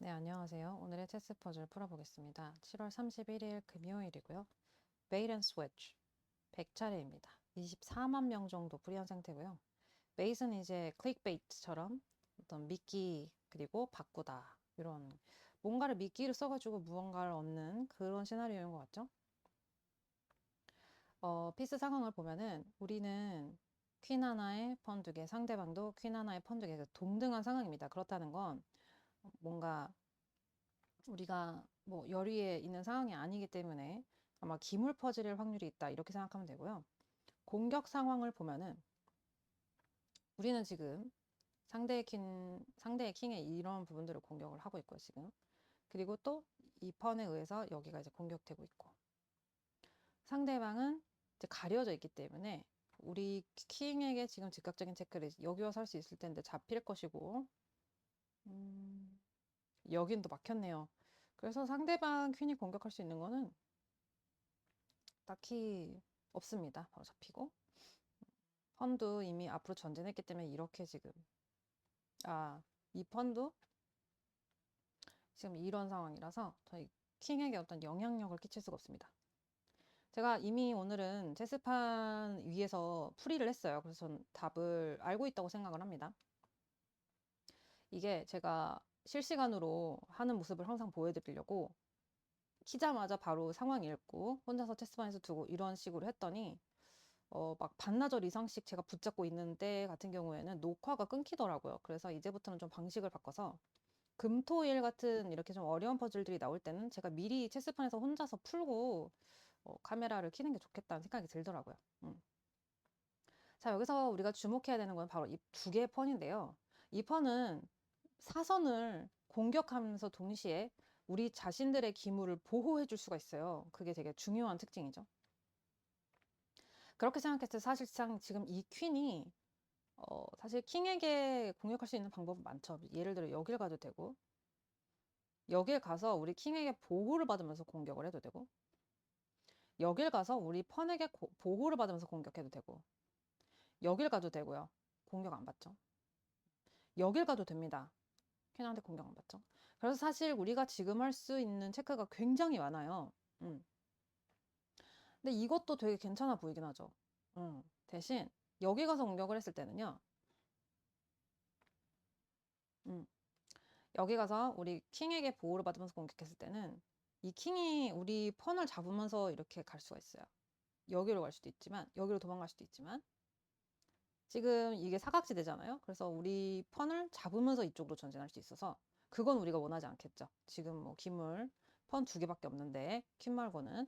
네, 안녕하세요. 오늘의 체스 퍼즐 풀어보겠습니다. 7월 31일 금요일이고요. 베이트 앤 스위치 100차례입니다. 24만 명 정도 풀이한 상태고요. 베이스는 이제 클릭베이트처럼 어떤 미끼 그리고 바꾸다 이런 뭔가를 미끼를 써가지고 무언가를 얻는 그런 시나리오인 것 같죠? 피스 상황을 보면은 우리는 퀸 하나에 펀 두 개, 상대방도 퀸 하나에 펀 두 개, 동등한 상황입니다. 그렇다는 건 뭔가 우리가 뭐 열위에 있는 상황이 아니기 때문에 아마 기물 퍼즐일 확률이 있다 이렇게 생각하면 되고요. 공격 상황을 보면은 우리는 지금 상대의 킹의 이런 부분들을 공격을 하고 있고요, 지금. 그리고 또 이 펀에 의해서 여기가 이제 공격되고 있고 상대방은 이제 가려져 있기 때문에 우리 킹에게 지금 즉각적인 체크를 여기 와서 할 수 있을 텐데 잡힐 것이고 여긴 또 막혔네요. 그래서 상대방 퀸이 공격할 수 있는 거는 딱히 없습니다. 바로 잡히고 펀도 이미 앞으로 전진했기 때문에 이렇게 지금 이 펀도 지금 이런 상황이라서 저희 킹에게 어떤 영향력을 끼칠 수가 없습니다. 제가 이미 오늘은 체스판 위에서 풀이를 했어요. 그래서 전 답을 알고 있다고 생각을 합니다. 이게 제가 실시간으로 하는 모습을 항상 보여드리려고 키자마자 바로 상황 읽고 혼자서 체스판에서 두고 이런 식으로 했더니 막 반나절 이상씩 제가 붙잡고 있는 때 같은 경우에는 녹화가 끊기더라고요. 그래서 이제부터는 좀 방식을 바꿔서 금토일 같은 이렇게 좀 어려운 퍼즐들이 나올 때는 제가 미리 체스판에서 혼자서 풀고 카메라를 켜는 게 좋겠다는 생각이 들더라고요. 자, 여기서 우리가 주목해야 되는 건 바로 이 두 개의 펀인데요. 이 펀은 사선을 공격하면서 동시에 우리 자신들의 기물을 보호해 줄 수가 있어요. 그게 되게 중요한 특징이죠. 그렇게 생각했을 때 사실상 지금 이 퀸이 사실 킹에게 공격할 수 있는 방법은 많죠. 예를 들어 여길 가도 되고 여길 가서 우리 킹에게 보호를 받으면서 공격을 해도 되고 여길 가서 우리 펀에게 보호를 받으면서 공격해도 되고 여길 가도 되고요. 공격 안 받죠. 여길 가도 됩니다. 퀸한테 공격 안 받죠. 그래서 사실 우리가 지금 할 수 있는 체크가 굉장히 많아요. 음. 근데 이것도 되게 괜찮아 보이긴 하죠. 대신 여기 가서 공격을 했을 때는요. 음. 여기 가서 우리 킹에게 보호를 받으면서 공격했을 때는 이 킹이 우리 펀을 잡으면서 이렇게 갈 수가 있어요. 여기로 갈 수도 있지만 여기로 도망갈 수도 있지만 지금 이게 사각지대잖아요. 그래서 우리 펀을 잡으면서 이쪽으로 전진할 수 있어서 그건 우리가 원하지 않겠죠. 지금 뭐 기물 펀 두 개밖에 없는데 퀸 말고는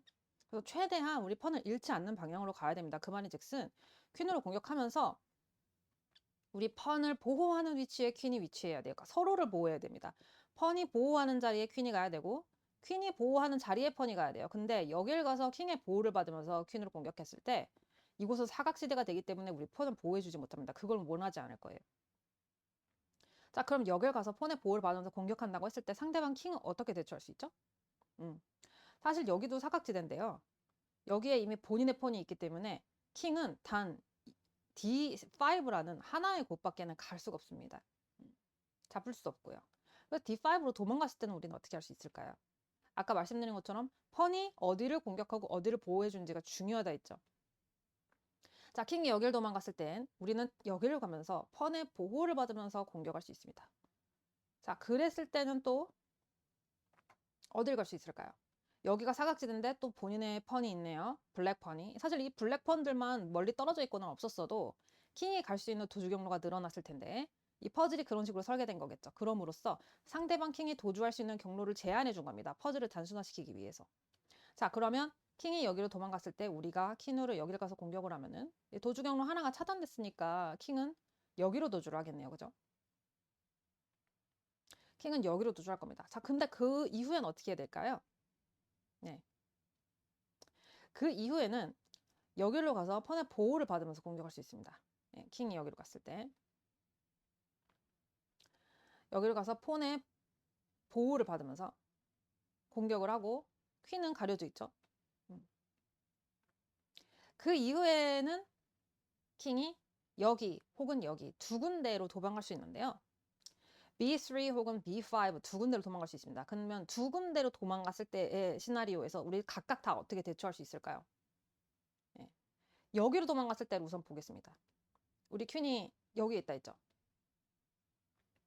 그래서 최대한 우리 펀을 잃지 않는 방향으로 가야 됩니다. 그 말인즉슨 퀸으로 공격하면서 우리 펀을 보호하는 위치에 퀸이 위치해야 돼요. 그러니까 서로를 보호해야 됩니다. 펀이 보호하는 자리에 퀸이 가야 되고 퀸이 보호하는 자리에 펀이 가야 돼요. 근데 여길 가서 킹의 보호를 받으면서 퀸으로 공격했을 때 이곳은 사각지대가 되기 때문에 우리 펀을 보호해주지 못합니다. 그걸 원하지 않을 거예요. 자, 그럼 여길 가서 펀의 보호를 받으면서 공격한다고 했을 때 상대방 킹은 어떻게 대처할 수 있죠? 사실 여기도 사각지대인데요. 여기에 이미 본인의 펀이 있기 때문에 킹은 단 D5라는 하나의 곳밖에는 갈 수가 없습니다. 잡을 수 없고요. 그래서 D5로 도망갔을 때는 우리는 어떻게 할 수 있을까요? 아까 말씀드린 것처럼 펀이 어디를 공격하고 어디를 보호해 주는지가 중요하다 했죠. 자, 킹이 여길 도망갔을 땐 우리는 여기를 가면서 펀의 보호를 받으면서 공격할 수 있습니다. 자, 그랬을 때는 또 어딜 갈 수 있을까요? 여기가 사각지대인데 또 본인의 펀이 있네요. 블랙 펀이. 사실 이 블랙 펀들만 멀리 떨어져 있거나 없었어도 킹이 갈 수 있는 도주 경로가 늘어났을 텐데 이 퍼즐이 그런 식으로 설계된 거겠죠. 그럼으로써 상대방 킹이 도주할 수 있는 경로를 제한해 준 겁니다. 퍼즐을 단순화시키기 위해서. 자, 그러면 킹이 여기로 도망갔을 때 우리가 킹으로 여기를 가서 공격을 하면은 도주 경로 하나가 차단됐으니까 킹은 여기로 도주를 하겠네요. 그죠? 킹은 여기로 도주할 겁니다. 자, 근데 그 이후엔 어떻게 해야 될까요? 네. 그 이후에는 여기로 가서 펀의 보호를 받으면서 공격할 수 있습니다. 네, 킹이 여기로 갔을 때 여기로 가서 폰의 보호를 받으면서 공격을 하고 퀸은 가려져 있죠. 그 이후에는 킹이 여기 혹은 여기 두 군데로 도망갈 수 있는데요. B3 혹은 B5 두 군데로 도망갈 수 있습니다. 그러면 두 군데로 도망갔을 때의 시나리오에서 우리 각각 다 어떻게 대처할 수 있을까요? 예. 여기로 도망갔을 때를 우선 보겠습니다. 우리 퀸이 여기 있다 했죠.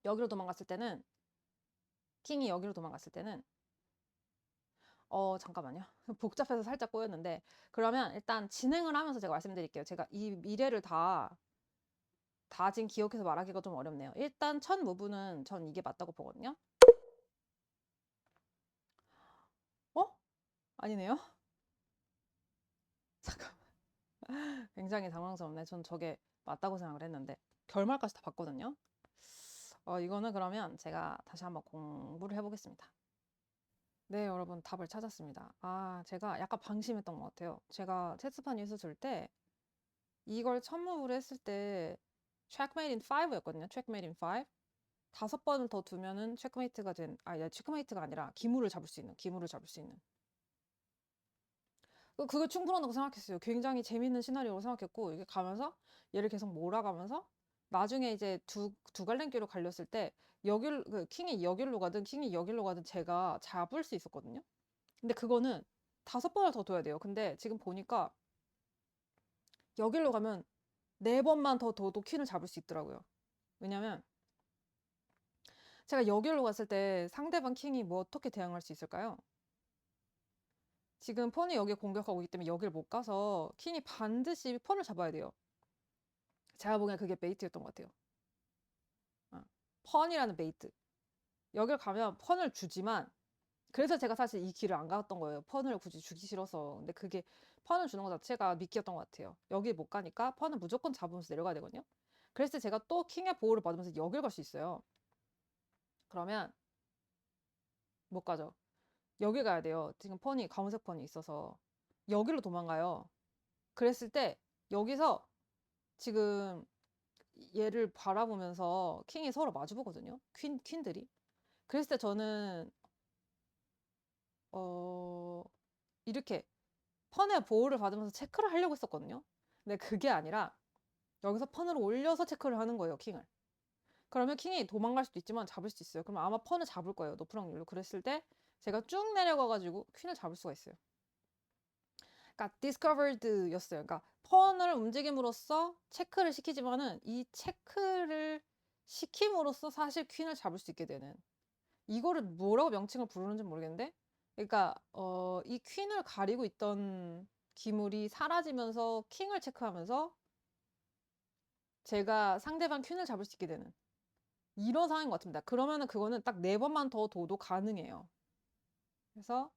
여기로 도망갔을 때는 킹이 여기로 도망갔을 때는 잠깐만요. 복잡해서 살짝 꼬였는데 그러면 일단 진행을 하면서 제가 말씀드릴게요. 제가 이 미래를 다 지금 기억해서 말하기가 좀 어렵네요. 일단 첫 무브는 전 이게 맞다고 보거든요. 아니네요. 잠깐. 굉장히 당황스럽네. 전 저게 맞다고 생각을 했는데 결말까지 다 봤거든요. 이거는 그러면 제가 다시 한번 공부를 해보겠습니다. 네, 여러분 답을 찾았습니다. 제가 약간 방심했던 것 같아요. 제가 체스판 뉴스 줄 때 이걸 첫 무브를 했을 때 checkmate in 5였거든요. checkmate in 5. 5번을 더 두면은 체크메이트가 체크메이트가 아니라 기물을 잡을 수 있는. 그거 충분하다고 생각했어요. 굉장히 재밌는 시나리오로 생각했고 이게 가면서 얘를 계속 몰아가면서 나중에 이제 두 갈래길로 갈렸을 때 킹이 여길로 가든 제가 잡을 수 있었거든요. 근데 그거는 5번을 더 둬야 돼요. 근데 지금 보니까 여길로 가면 4번만 더 둬도 퀸을 잡을 수 있더라고요. 왜냐면 제가 여길로 갔을 때 상대방 킹이 뭐 어떻게 대응할 수 있을까요? 지금 폰이 여기에 공격하고 있기 때문에 여기를 못 가서 킹이 반드시 폰을 잡아야 돼요. 제가 보기엔 그게 베이트였던 것 같아요. 펀이라는 베이트. 여길 가면 펀을 주지만 그래서 제가 사실 이 길을 안 갔던 거예요. 펀을 굳이 주기 싫어서. 근데 그게 펀을 주는 것 자체가 미끼였던 것 같아요. 여기 못 가니까 펀은 무조건 잡으면서 내려가야 되거든요. 그래서 제가 또 킹의 보호를 받으면서 여길 갈 수 있어요. 그러면 못 가죠. 여기 가야 돼요. 지금 펀이 검은색 펀이 있어서 여기로 도망가요. 그랬을 때 여기서 지금 얘를 바라보면서 킹이 서로 마주보거든요. 퀸들이. 그랬을 때 저는 이렇게 펀의 보호를 받으면서 체크를 하려고 했었거든요. 근데 그게 아니라 여기서 펀을 올려서 체크를 하는 거예요, 킹을. 그러면 킹이 도망갈 수도 있지만 잡을 수 있어요. 그럼 아마 펀을 잡을 거예요, 높은 확률로. 그랬을 때 제가 쭉 내려가가지고 퀸을 잡을 수가 있어요. 그러니까 discovered였어요. 그러니까 펀을 움직임으로써 체크를 시키지만은 이 체크를 시킴으로써 사실 퀸을 잡을 수 있게 되는. 이거를 뭐라고 명칭을 부르는지 모르겠는데, 그러니까 이 퀸을 가리고 있던 기물이 사라지면서 킹을 체크하면서 제가 상대방 퀸을 잡을 수 있게 되는 이런 상황인 것 같습니다. 그러면은 그거는 딱 4번만 더 둬도 가능해요. 그래서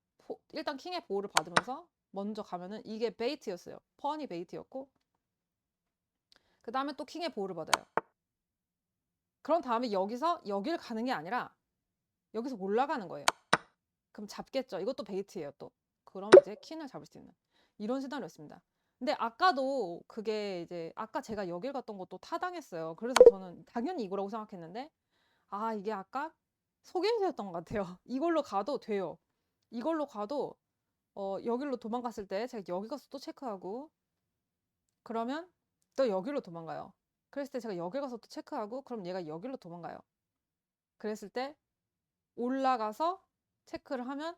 일단 킹의 보호를 받으면서 먼저 가면은 이게 베이트였어요. 펀이 베이트였고 그 다음에 또 킹의 보호를 받아요. 그런 다음에 여기서 여기를 가는 게 아니라 여기서 올라가는 거예요. 그럼 잡겠죠. 이것도 베이트예요 또. 그럼 이제 퀸을 잡을 수 있는 이런 시나리오였습니다. 근데 아까도 그게 이제 아까 제가 여길 갔던 것도 타당했어요. 그래서 저는 당연히 이거라고 생각했는데 이게 아까 속임수였던 것 같아요. 이걸로 가도 돼요. 이걸로 가도 여기로 도망갔을 때 제가 여기 가서 또 체크하고 그러면 또 여기로 도망가요. 그랬을 때 제가 여기 가서 또 체크하고 그럼 얘가 여기로 도망가요. 그랬을 때 올라가서 체크를 하면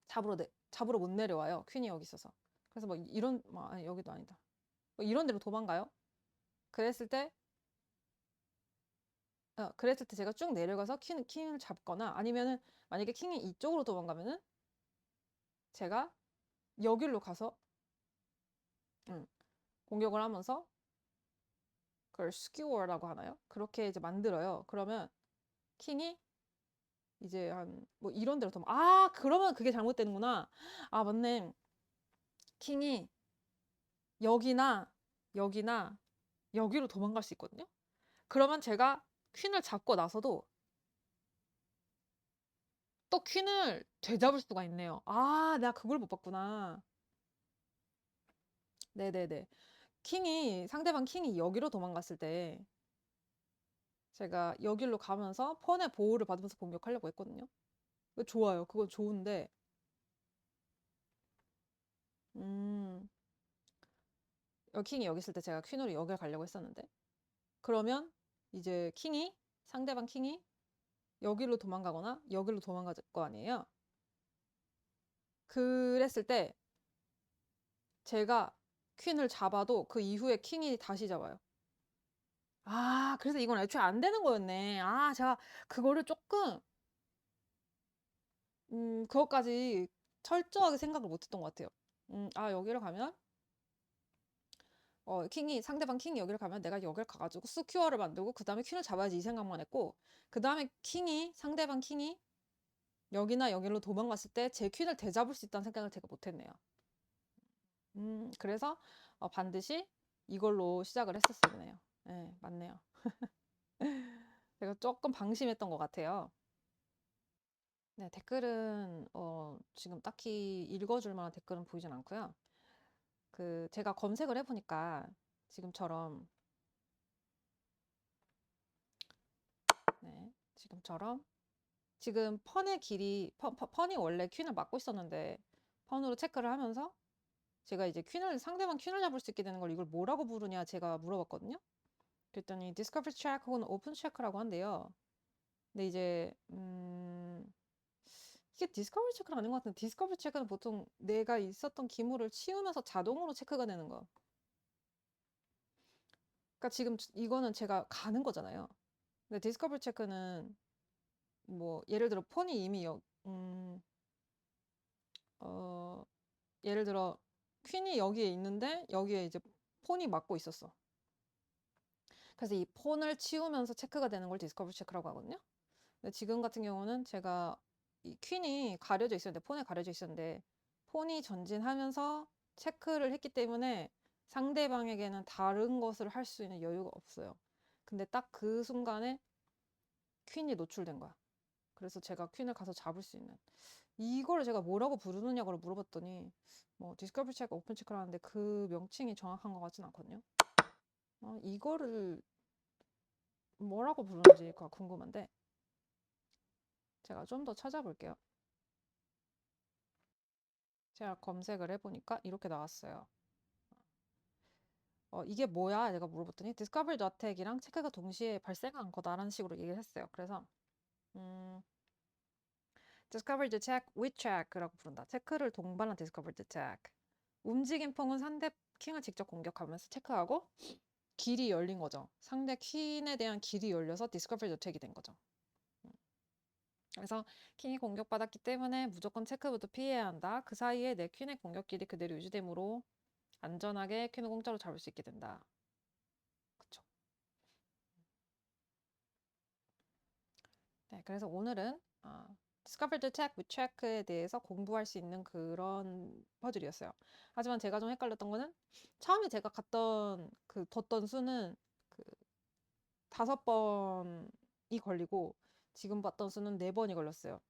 잡으러 못 내려와요. 퀸이 여기 있어서. 그래서 아니, 여기도 아니다. 이런 데로 도망가요. 그랬을 때 제가 쭉 내려가서 킹을 잡거나 아니면은 만약에 킹이 이쪽으로 도망가면은 제가 여기로 가서 공격을 하면서 그걸 스큐어라고 하나요? 그렇게 이제 만들어요. 그러면 킹이 이제 이런 데로 그러면 그게 잘못되는구나. 맞네. 킹이 여기나 여기로 도망갈 수 있거든요. 그러면 제가 퀸을 잡고 나서도 또 퀸을 되잡을 수가 있네요. 내가 그걸 못 봤구나. 네네네. 상대방 킹이 여기로 도망갔을 때 제가 여기로 가면서 펀의 보호를 받으면서 공격하려고 했거든요. 좋아요. 그건 좋은데 음, 킹이 여기 있을 때 제가 퀸으로 여길 가려고 했었는데 그러면 이제 킹이 상대방 킹이 여기로 도망가거나 여기로 도망갈 거 아니에요. 그랬을 때 제가 퀸을 잡아도 그 이후에 킹이 다시 잡아요. 아, 그래서 이건 애초에 안 되는 거였네. 아, 제가 그거를 조금 그것까지 철저하게 생각을 못 했던 것 같아요. 아, 여기를 가면 상대방 킹이 여기를 가면 내가 여기를 가가지고 스큐어를 만들고 그 다음에 퀸을 잡아야지 이 생각만 했고, 그 다음에 상대방 킹이 여기나 여기로 도망갔을 때 제 퀸을 되잡을 수 있다는 생각을 제가 못했네요. 그래서 반드시 이걸로 시작을 했었네요. 네, 맞네요. 제가 조금 방심했던 것 같아요. 네, 댓글은 지금 딱히 읽어줄 만한 댓글은 보이진 않고요. 제가 검색을 해보니까 지금처럼 네, 지금 펀의 길이 펀이 원래 퀸을 막고 있었는데 펀으로 체크를 하면서 제가 이제 상대방 퀸을 잡을 수 있게 되는 걸 이걸 뭐라고 부르냐 제가 물어봤거든요. 그랬더니 디스커버리 체크 혹은 오픈 체크라고 한대요. 근데 이제 이게 디스커버리 체크는 아닌 것 같은데, 디스커버리 체크는 보통 내가 있었던 기물을 치우면서 자동으로 체크가 되는 거. 그러니까 지금 이거는 제가 가는 거잖아요. 근데 디스커버리 체크는 뭐 예를 들어 폰이 이미 예를 들어 퀸이 여기에 있는데 여기에 이제 폰이 막고 있었어. 그래서 이 폰을 치우면서 체크가 되는 걸 디스커버리 체크라고 하거든요. 근데 지금 같은 경우는 제가 이 퀸이 가려져 있었는데, 폰에 가려져 있었는데 폰이 전진하면서 체크를 했기 때문에 상대방에게는 다른 것을 할 수 있는 여유가 없어요. 근데 딱 그 순간에 퀸이 노출된 거야. 그래서 제가 퀸을 가서 잡을 수 있는, 이거를 제가 뭐라고 부르느냐고 물어봤더니 뭐 디스커버리 체크, 오픈 체크를 하는데 그 명칭이 정확한 것 같진 않거든요. 이거를 뭐라고 부르는지가 궁금한데 제가 좀 더 찾아볼게요. 제가 검색을 해보니까 이렇게 나왔어요. 이게 뭐야? 내가 물어봤더니 Discovery Attack이랑 체크가 동시에 발생한 거다라는 식으로 얘기를 했어요. 그래서 Discovery Attack with Check라고 부른다. 체크를 동반한 Discovery Attack. 움직인 펑은 상대 킹을 직접 공격하면서 체크하고 길이 열린 거죠. 상대 퀸에 대한 길이 열려서 Discovery Attack이 된 거죠. 그래서 킹이 공격받았기 때문에 무조건 체크부터 피해야 한다. 그 사이에 내 퀸의 공격길이 그대로 유지되므로 안전하게 퀸을 공짜로 잡을 수 있게 된다. 그쵸. 네, 그래서 오늘은 Discover the Check with Check에 대해서 공부할 수 있는 그런 퍼즐이었어요. 하지만 제가 좀 헷갈렸던 거는 처음에 제가 뒀던 수는 그 5번이 걸리고 지금 봤던 수는 4번이 걸렸어요.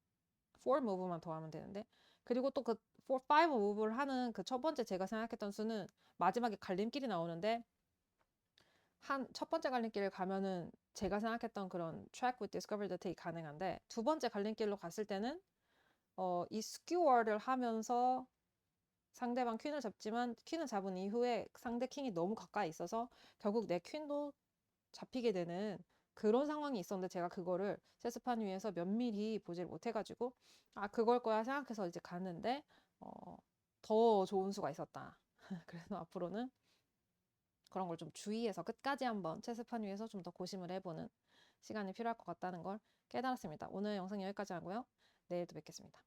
4 move만 더 하면 되는데, 그리고 또 5 move를 하는 그 첫 번째 제가 생각했던 수는 마지막에 갈림길이 나오는데 첫 번째 갈림길을 가면은 제가 생각했던 그런 track with discover the take 가능한데, 두 번째 갈림길로 갔을 때는 이 skewer를 하면서 상대방 퀸을 잡지만 퀸을 잡은 이후에 상대 킹이 너무 가까이 있어서 결국 내 퀸도 잡히게 되는 그런 상황이 있었는데, 제가 그거를 체스판 위에서 면밀히 보질 못해가지고 그걸 거야 생각해서 이제 갔는데 더 좋은 수가 있었다. 그래서 앞으로는 그런 걸 좀 주의해서 끝까지 한번 체스판 위에서 좀 더 고심을 해보는 시간이 필요할 것 같다는 걸 깨달았습니다. 오늘 영상 여기까지 하고요. 내일 또 뵙겠습니다.